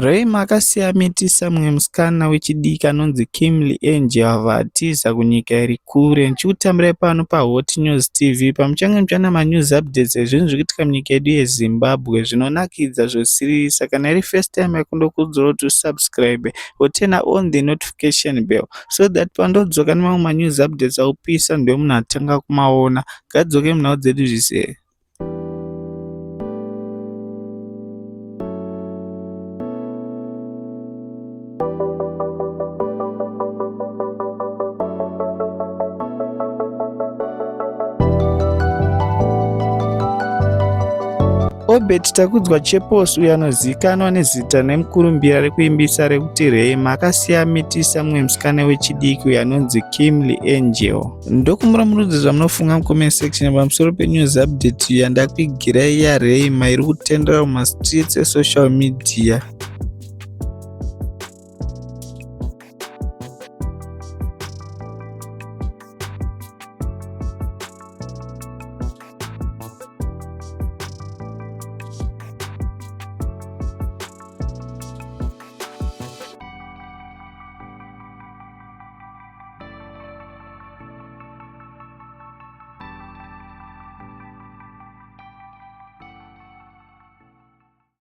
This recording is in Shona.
Raymer akasiya akamitisa mumwe musikana wechidiki anonzi abvatiza kunyika iri kure. Ndichikutambirai pano paHot News TV pamuchange muchiwana manews updates ezvinhu zviri kuitika munyika yedu yeZimbabwe zvinonakidza zvosiririsa. Kana iri first time yakundokudzwa kuti usubscribe turn on the notification bell so that pandodzoka nemamwe manews updates aupisa ndiwe munhu atanga kumaona. Ngadzoke munhau dzedu zvise. Obet takudzwa Chepos uyo anozivikanwa nezita nemukurumbira rekuimbisa rekuti Raymer akasiya akamitisa mumwe musikana wechidiki uyo anonzi Angel. Ndokumurambudza zvamunofunga mucomment section pamusoro penews update yandakuigirai yaRaymer iri kutendera mumastreets esocial media.